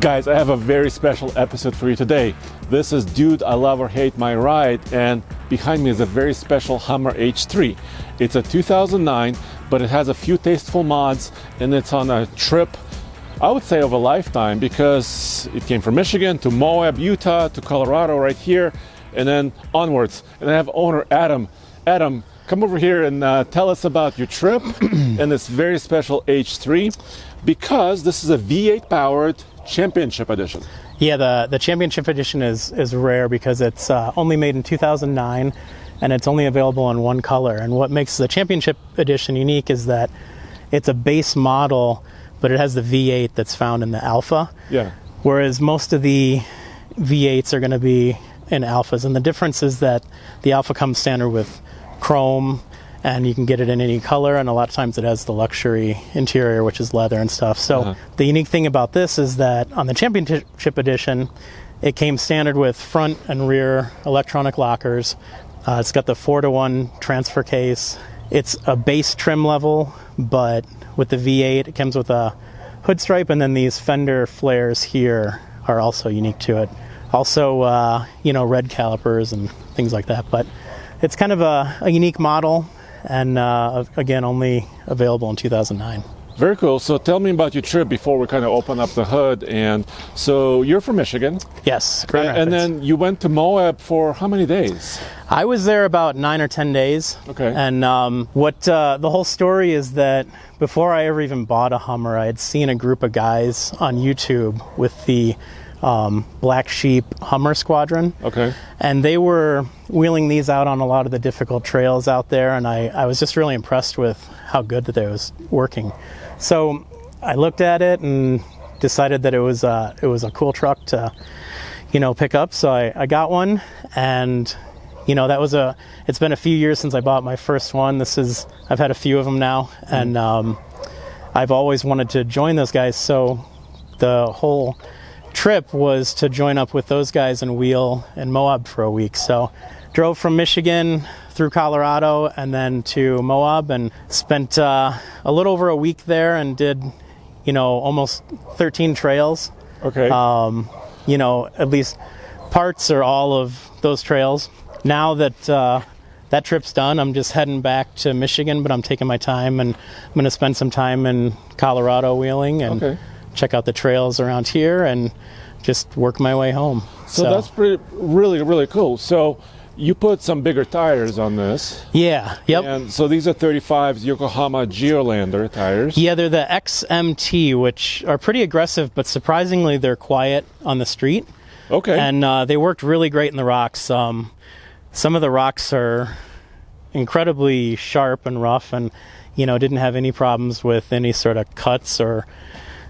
Guys, I have a very special episode for you today. This is Dude, I Love or Hate My Ride, and behind me is a very special Hummer H3. It's a 2009, but it has a few tasteful mods, and it's on a trip, I would say, of a lifetime, because it came from Michigan to Moab, Utah, to Colorado right here, and then onwards. And I have owner Adam. Adam, come over here and tell us about your trip and this very special H3, because this is a V8 powered Championship Edition. Yeah, the Championship Edition is rare because it's only made in 2009 and it's only available in one color. And what makes the Championship Edition unique is that it's a base model, but it has the V8 that's found in the Alpha. Yeah. Whereas most of the V8s are going to be in Alphas. And the difference is that the Alpha comes standard with chrome, and you can get it in any color, and a lot of times it has the luxury interior, which is leather and stuff. So the unique thing about this is that on the Championship Edition, it came standard with front and rear electronic lockers. It's got the 4-to-1 transfer case. It's a base trim level, but with the V8, it comes with a hood stripe, and then these fender flares here are also unique to it. Also, red calipers and things like that. But it's kind of a unique model, and again, only available in 2009. Very cool. So tell me about your trip before we kind of open up the hood. And so you're from Michigan. Yes, Grand Rapids. And then you went to Moab for how many days? I was there about 9 or 10 days. Okay. And the whole story is that before I ever even bought a Hummer, I had seen a group of guys on YouTube with the Black Sheep Hummer Squadron. Okay. And they were wheeling these out on a lot of the difficult trails out there, and I was just really impressed with how good that it was working. So I looked at it and decided that it was a cool truck to, pick up. So I got one, and it's been a few years since I bought my first one. I've had a few of them now, and I've always wanted to join those guys. So the whole trip was to join up with those guys and wheel in Moab for a week. So drove from Michigan through Colorado and then to Moab, and spent a little over a week there and did almost 13 trails. Okay. At least parts or all of those trails. Now that that trip's done, I'm just heading back to Michigan, but I'm taking my time, and I'm going to spend some time in Colorado wheeling and check out the trails around here and just work my way home. So that's really, really cool. So you put some bigger tires on this. Yeah, yep. And so these are 35s Yokohama Geolander tires. Yeah, they're the XMT, which are pretty aggressive, but surprisingly they're quiet on the street. Okay. And they worked really great in the rocks. Some of the rocks are incredibly sharp and rough, and didn't have any problems with any sort of cuts or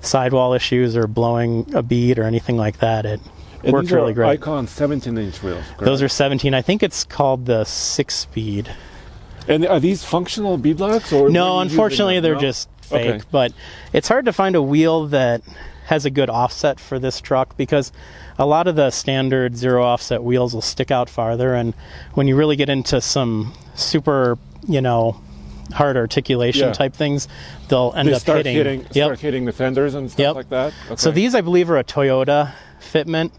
sidewall issues or blowing a bead or anything like that. It worked really great. Icon 17-inch wheels. Correct? Those are 17. I think it's called the 6-speed. And are these functional beadlocks? Or no, unfortunately they're just fake. Okay. But it's hard to find a wheel that has a good offset for this truck, because a lot of the standard zero offset wheels will stick out farther, and when you really get into some super, hard articulation type things, they'll end up hitting the fenders and stuff like that. Okay. So these, I believe, are a Toyota fitment.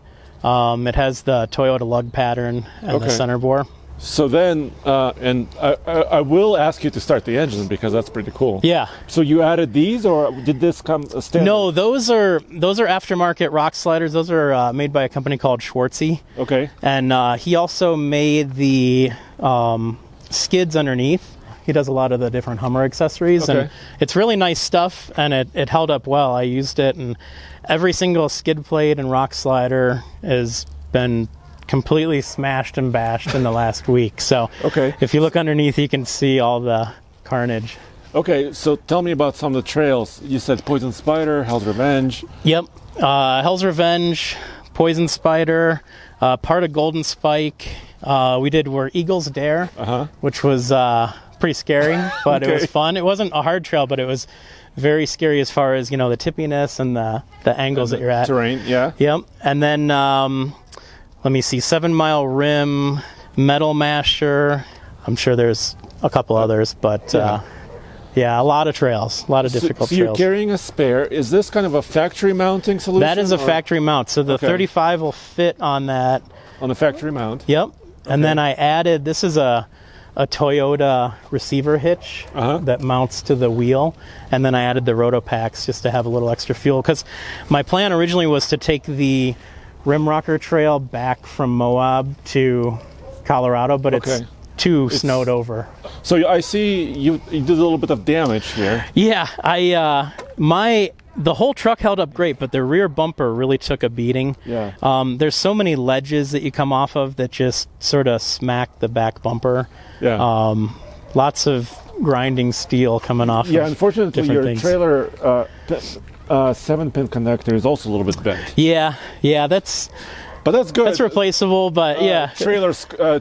It has the Toyota lug pattern and the center bore. So then, and I will ask you to start the engine, because that's pretty cool. Yeah. So you added these, or did this come standard? No, those are aftermarket rock sliders. Those are made by a company called Schwartzy. Okay. And he also made the skids underneath. He does a lot of the different Hummer accessories, and it's really nice stuff, and it held up well. I used it, and every single skid plate and rock slider has been completely smashed and bashed in the last week. So if you look underneath, you can see all the carnage. Okay, so tell me about some of the trails. You said Poison Spider, Hell's Revenge. Yep, Hell's Revenge, Poison Spider, part of Golden Spike. We did Eagles Dare, which was pretty scary, but it was fun. It wasn't a hard trail, but it was very scary as far as the tippiness and the angles that you're at. Terrain, yeah. Yep. And then let me see, 7 Mile Rim, Metal Masher. I'm sure there's a couple others, but Yeah, a lot of trails, a lot of difficult so you're trails. carrying a spare. Is this kind of a factory mounting solution? That is a factory mount. So the Okay. 35 will fit on that. On a factory mount. Yep. And then I added, this is a Toyota receiver hitch that mounts to the wheel. And then I added the Rotopacks just to have a little extra fuel. Because my plan originally was to take the Rim Rocker Trail back from Moab to Colorado, but it's too snowed over. So I see you did a little bit of damage here. Yeah, the whole truck held up great, but the rear bumper really took a beating. Yeah. There's so many ledges that you come off of that just sort of smack the back bumper. Yeah. Lots of grinding steel coming off. Yeah, of unfortunately, your things. trailer 7-pin connector is also a little bit bent. Yeah, that's good. That's replaceable, but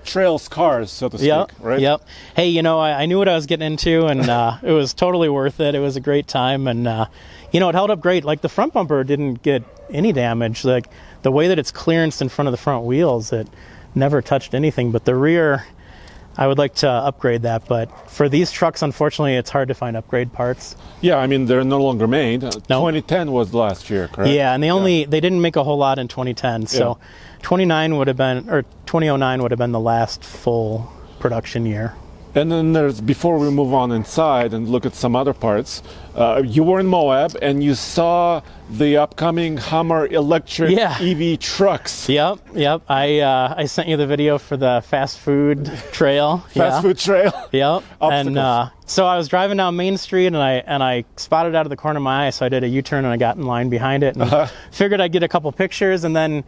Trail scars, so to speak, right? Yep. Hey, I knew what I was getting into, and it was totally worth it. It was a great time, and it held up great. Like the front bumper didn't get any damage. Like the way that it's clearanced in front of the front wheels, it never touched anything. But the rear, I would like to upgrade that. But for these trucks, unfortunately, it's hard to find upgrade parts. Yeah, I mean they're no longer made. 2010 was last year, correct? Yeah, and they didn't make a whole lot in 2010. So 2009 would have been, or 2009 would have been the last full production year. And then before we move on inside and look at some other parts, you were in Moab and you saw the upcoming Hummer electric EV trucks. Yep. I sent you the video for the fast food trail. Food trail. Yep. And so I was driving down Main Street and I spotted out of the corner of my eye, so I did a U-turn and I got in line behind it and figured I'd get a couple pictures, and then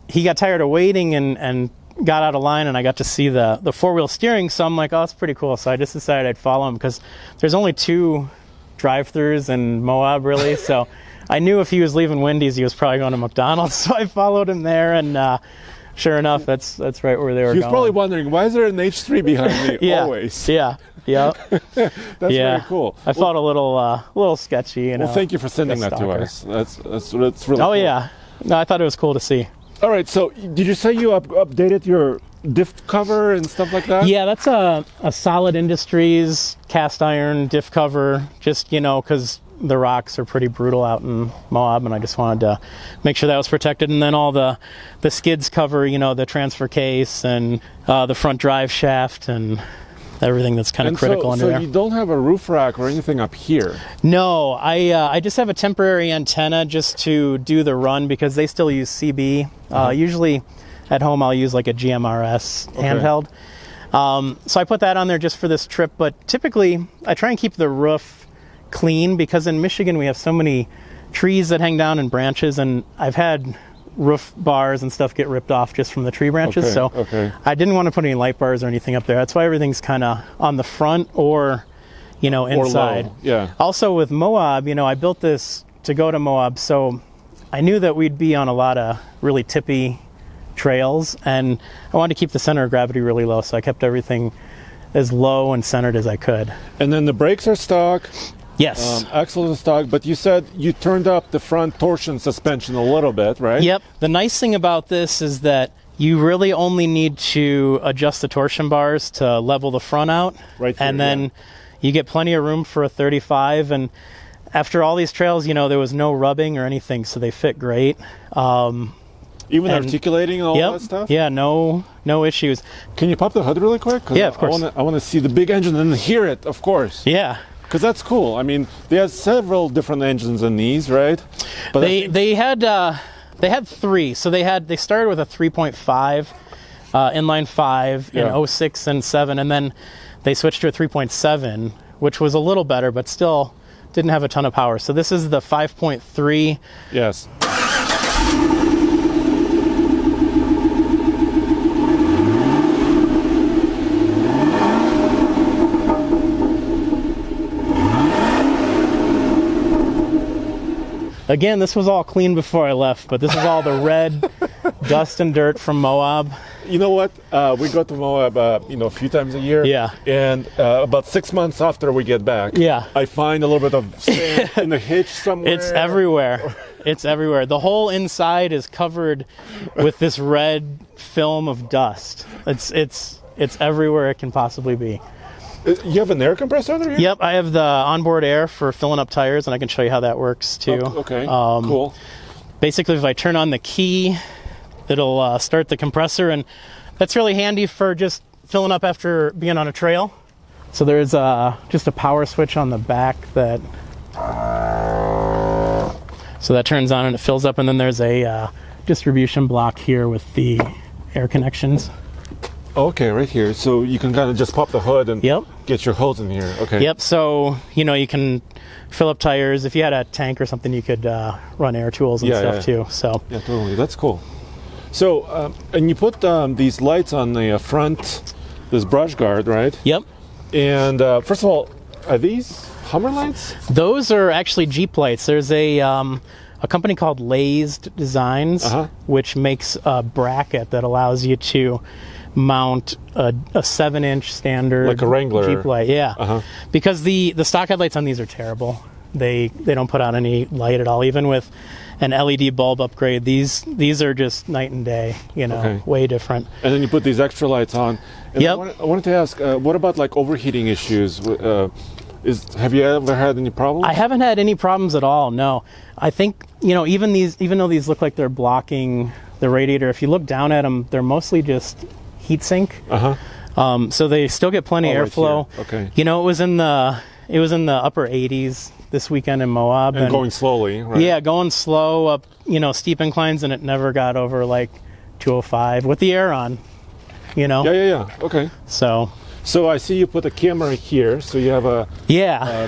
he got tired of waiting and got out of line, and I got to see the four-wheel steering, so I'm like, oh, that's pretty cool. So I just decided I'd follow him because there's only 2 drive-thrus in Moab, really. So I knew if he was leaving Wendy's, he was probably going to McDonald's. So I followed him there, and sure enough, that's right where they were going. He was probably wondering, why is there an H3 behind me always? Yeah. That's very cool. I felt a little sketchy. Well, thank you for sending that to us. That's really cool. Oh, yeah. No, I thought it was cool to see. All right, so did you say you updated your diff cover and stuff like that? Yeah, that's a Solid Industries cast iron diff cover, just, because the rocks are pretty brutal out in Moab, and I just wanted to make sure that was protected. And then all the skids cover, the transfer case and the front drive shaft and everything that's kind of critical under there. So you don't have a roof rack or anything up here? No, I just have a temporary antenna just to do the run because they still use CB. Usually at home I'll use like a GMRS handheld. So I put that on there just for this trip, but typically I try and keep the roof clean because in Michigan we have so many trees that hang down and branches, and I've had roof bars and stuff get ripped off just from the tree branches. I didn't want to put any light bars or anything up there. That's why everything's kind of on the front or inside. Or low. Yeah. Also with Moab, I built this to go to Moab, so I knew that we'd be on a lot of really tippy trails, and I wanted to keep the center of gravity really low, so I kept everything as low and centered as I could. And then the brakes are stock. Yes. Axles are stock, but you said you turned up the front torsion suspension a little bit, right? Yep. The nice thing about this is that you really only need to adjust the torsion bars to level the front out. Right here, and then you get plenty of room for a 35. And after all these trails, there was no rubbing or anything, so they fit great. Even articulating and all that stuff? Yeah, no issues. Can you pop the hood really quick? Yeah, of course. I want to see the big engine and hear it, of course. Yeah. Because that's cool. I mean, they had several different engines in these, right? But they had 3. So they started with a 3.5 inline 5 in 06 and 07, and then they switched to a 3.7, which was a little better, but still didn't have a ton of power. So this is the 5.3. Yes. Again, this was all clean before I left, but this is all the red dust and dirt from Moab. You know what? We go to Moab, a few times a year. Yeah. And about 6 months after we get back, I find a little bit of sand in the hitch somewhere. It's everywhere. It's everywhere. The whole inside is covered with this red film of dust. It's everywhere it can possibly be. You have an air compressor under here? Yep, I have the onboard air for filling up tires, and I can show you how that works too. Okay, cool. Basically, if I turn on the key, it'll start the compressor, and that's really handy for just filling up after being on a trail. So there's just a power switch on the back that turns on and it fills up, and then there's a distribution block here with the air connections. Okay, right here. So you can kind of just pop the hood and Yep. get your hose in here. Okay. Yep, so, you can fill up tires. If you had a tank or something, you could run air tools and stuff too. So yeah, totally. That's cool. So, and you put these lights on the front, this brush guard, right? Yep. And first of all, are these Hummer lights? Those are actually Jeep lights. There's a company called Lazed Designs, which makes a bracket that allows you to mount a 7-inch standard, like a Wrangler Jeep light. Yeah, because the stock headlights on these are terrible. They don't put out any light at all. Even with an LED bulb upgrade, these are just night and day. Way different. And then you put these extra lights on. And Yep. I wanted to ask, what about like overheating issues? Have you ever had any problems? I haven't had any problems at all. No, I think even though these look like they're blocking the radiator, if you look down at them, they're mostly just heat sink. So they still get plenty of airflow. Right here. Okay. It was in the upper 80s this weekend in Moab. And going slowly, right? Yeah, going slow up, steep inclines, and it never got over like 205 with the air on. Yeah. Okay. So I see you put a camera here. So you have a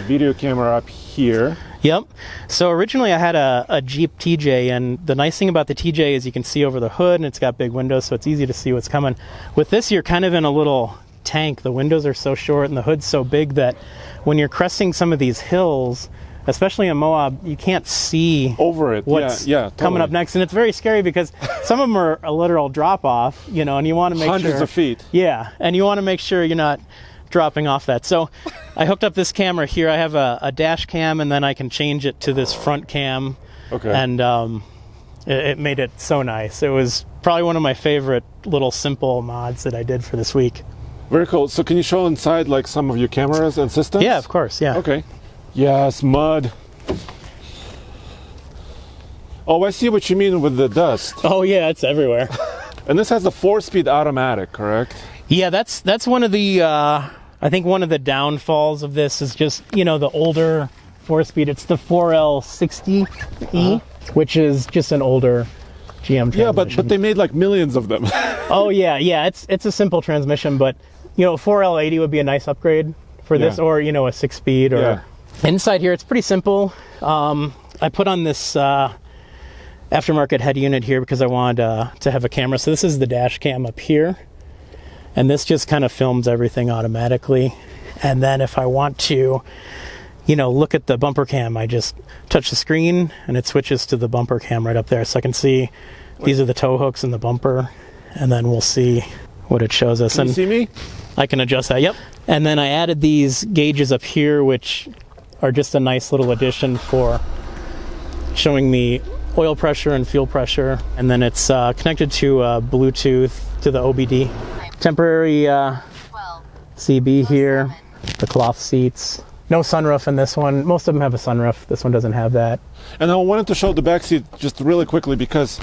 video camera up here. Yep. So originally I had a Jeep TJ, and the nice thing about the TJ is you can see over the hood, and it's got big windows, so it's easy to see what's coming. With this, you're kind of in a little tank. The windows are so short and the hood's so big that when you're cresting some of these hills, especially in Moab, you can't see over it. What's totally. coming up next, and it's very scary because some of them are a literal drop off, and you want to make hundreds of feet. Yeah, and you want to make sure you're not dropping off that. So I hooked up this camera here. I have a dash cam, and then I can change it to this front cam. Okay. And it made it so nice. It was probably one of my favorite little simple mods that I did for this week. Very cool. So can you show inside like some of your cameras and systems? Yeah, of course. Yeah. Okay. Yes, mud. Oh, I see what you mean with the dust. Oh yeah, it's everywhere. And this has a 4-speed automatic, correct? Yeah, that's one of the I think one of the downfalls of this is just the older 4-speed. It's the 4L60E, which is just an older GM transmission. Yeah, but they made like millions of them. Oh yeah. It's a simple transmission, but 4L80 would be a nice upgrade for this, or a 6-speed. Or inside here, it's pretty simple. I put on this aftermarket head unit here because I wanted to have a camera. So this is the dash cam up here, and this just kind of films everything automatically. And then if I want to, look at the bumper cam, I just touch the screen and it switches to the bumper cam right up there, so I can see these are the tow hooks and the bumper, and then we'll see what it shows us. Can you see me? I can adjust that. Yep. And then I added these gauges up here, which are just a nice little addition for showing me oil pressure and fuel pressure. And then it's connected to Bluetooth to the OBD. Temporary CB here, the cloth seats. No sunroof in this one. Most of them have a sunroof. This one doesn't have that. And I wanted to show the back seat just really quickly because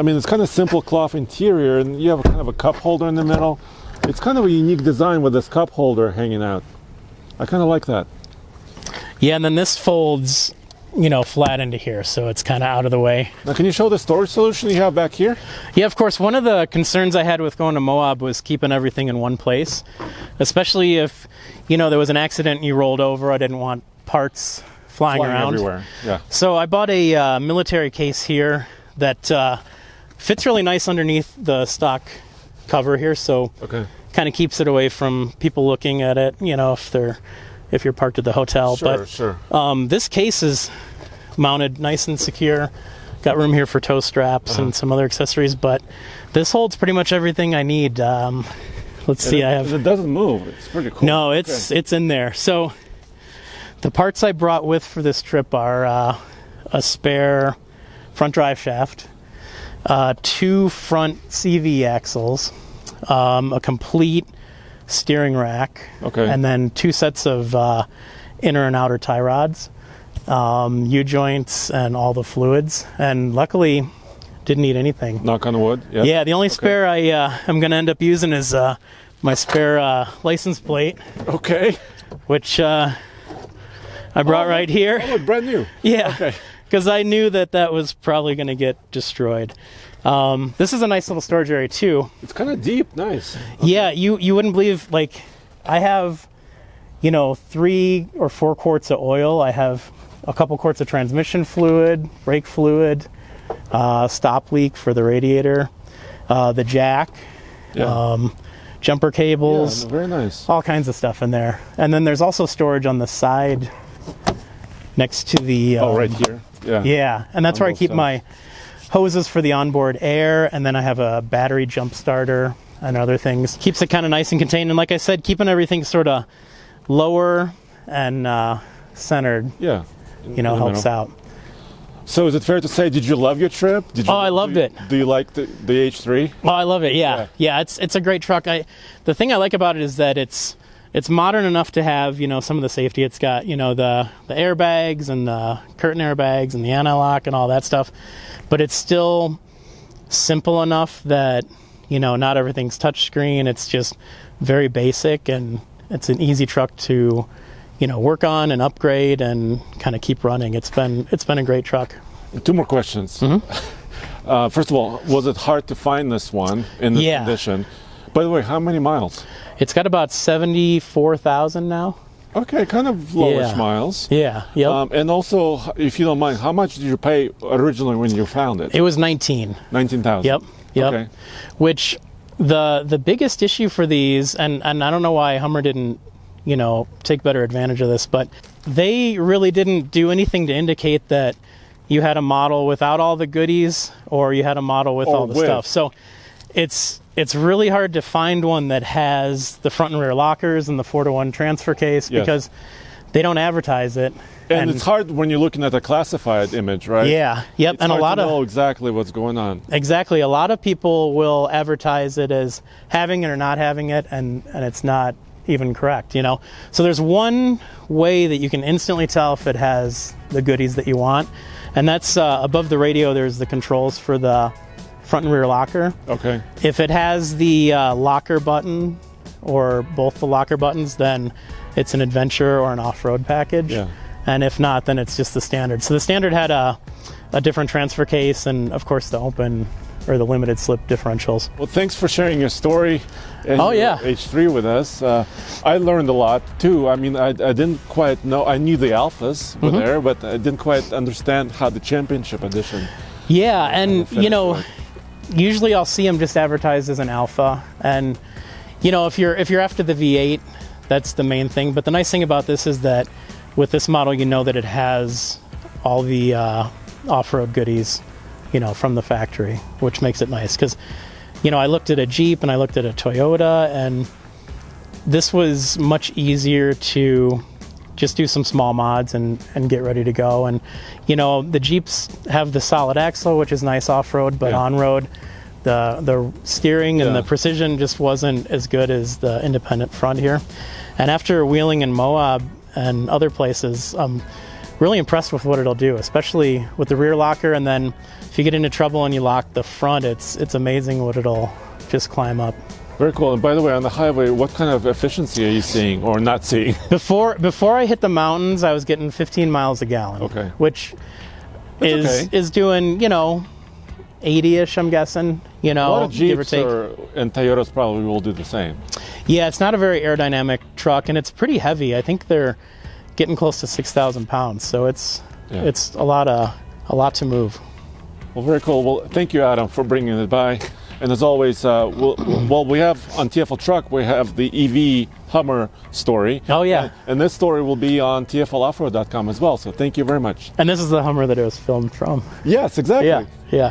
it's kind of simple cloth interior, and you have kind of a cup holder in the middle. It's kind of a unique design with this cup holder hanging out. I kind of like that. Yeah, and then this folds, flat into here, so it's kind of out of the way. Now, can you show the storage solution you have back here? Yeah, of course. One of the concerns I had with going to Moab was keeping everything in one place, especially if, there was an accident and you rolled over. I didn't want parts flying around everywhere. Yeah. So I bought a military case here that fits really nice underneath the stock cover here, so kind of keeps it away from people looking at it, if you're parked at the hotel. Sure. This case is mounted nice and secure. Got room here for tow straps and some other accessories, but this holds pretty much everything I need. Let's see. It doesn't move. It's pretty cool. No, it's in there. So the parts I brought with for this trip are a spare front drive shaft, 2 front CV axles, a complete steering rack, Okay. and then 2 sets of inner and outer tie rods, U-joints, and all the fluids. And luckily, didn't need anything. Knock on wood. Yep. Yeah, the only spare I'm going to end up using is my spare license plate, Okay. which I brought right here. Oh, look, brand new. Yeah, Okay. because I knew that was probably going to get destroyed. This is a nice little storage area too. It's kind of deep. Nice. Yeah, you wouldn't believe, like, I have, 3 or 4 quarts of oil. I have a couple quarts of transmission fluid, brake fluid, stop leak for the radiator, the jack, Yeah. jumper cables, Yeah, very nice. all kinds of stuff in there. And then there's also storage on the side next to the... Right here. Yeah. Yeah, and that's On where I both keep sides. my hoses for the onboard air, and then I have a battery jump starter and other things. Keeps it kind of nice and contained, and like I said, keeping everything sort of lower and centered, Yeah. In the helps middle. out. So is it fair to say, did you love your trip? Oh, I loved it. Do you like the H3? Oh, I love it. Yeah. It's a great truck. The thing I like about it is that it's modern enough to have some of the safety. It's got the airbags and the curtain airbags and the anti-lock and all that stuff, but it's still simple enough that not everything's touchscreen. It's just very basic, and it's an easy truck to work on and upgrade and kind of keep running. It's been a great truck. 2 more questions. Mm-hmm. First of all, was it hard to find this one in this Yeah. condition? By the way, how many miles? It's got about 74,000 now. Okay, kind of lowish Yeah. miles. Yeah. Yep. And also, if you don't mind, how much did you pay originally when you found it? It was 19. 19,000. Yep. Okay. Which the biggest issue for these, and I don't know why Hummer didn't take better advantage of this, but they really didn't do anything to indicate that you had a model without all the goodies or you had a model with all the stuff. So it's really hard to find one that has the front and rear lockers and the 4-to-1 transfer case, Yes. because they don't advertise it. And it's hard when you're looking at a classified image, right? Yeah. Yep. It's and hard a lot to of know exactly what's going on. Exactly. A lot of people will advertise it as having it or not having it, and it's not even correct, So there's one way that you can instantly tell if it has the goodies that you want, and that's above the radio there's the controls for the front and rear locker. Okay. If it has the locker button or both the locker buttons, then it's an adventure or an off-road package. Yeah. And if not, then it's just the standard. So the standard had a different transfer case and, of course, the open or the limited slip differentials. Well, thanks for sharing your story and Oh, your yeah. H3 with us. I learned a lot, too. I mean, I didn't quite know. I knew the Alphas were there, but I didn't quite understand how the Championship Edition. Yeah, and, finished usually I'll see them just advertised as an Alpha. And, if you're after the V8, that's the main thing. But the nice thing about this is that with this model, that it has all the off-road goodies, from the factory, which makes it nice. Because, I looked at a Jeep and I looked at a Toyota, and this was much easier to just do some small mods and get ready to go. And, the Jeeps have the solid axle, which is nice off-road, but Yeah. on-road, the steering and Yeah. the precision just wasn't as good as the independent front here. And after wheeling in Moab and other places, I'm really impressed with what it'll do, especially with the rear locker. And then if you get into trouble and you lock the front, it's amazing what it'll just climb up. Very cool. And by the way, on the highway, what kind of efficiency are you seeing or not seeing? Before I hit the mountains, I was getting 15 miles a gallon. Okay. Which okay. is doing, 80-ish, I'm guessing, A lot of give or Jeeps take. and Toyotas probably will do the same. Yeah, it's not a very aerodynamic truck, and it's pretty heavy. I think they're getting close to 6,000 pounds, so it's a lot to move. Well, very cool. Well, thank you, Adam, for bringing it by. And as always, we have on TFL Truck, we have the EV Hummer story. Oh, yeah. And this story will be on TFLoffroad.com as well. So thank you very much. And this is the Hummer that it was filmed from. Yes, exactly. Yeah.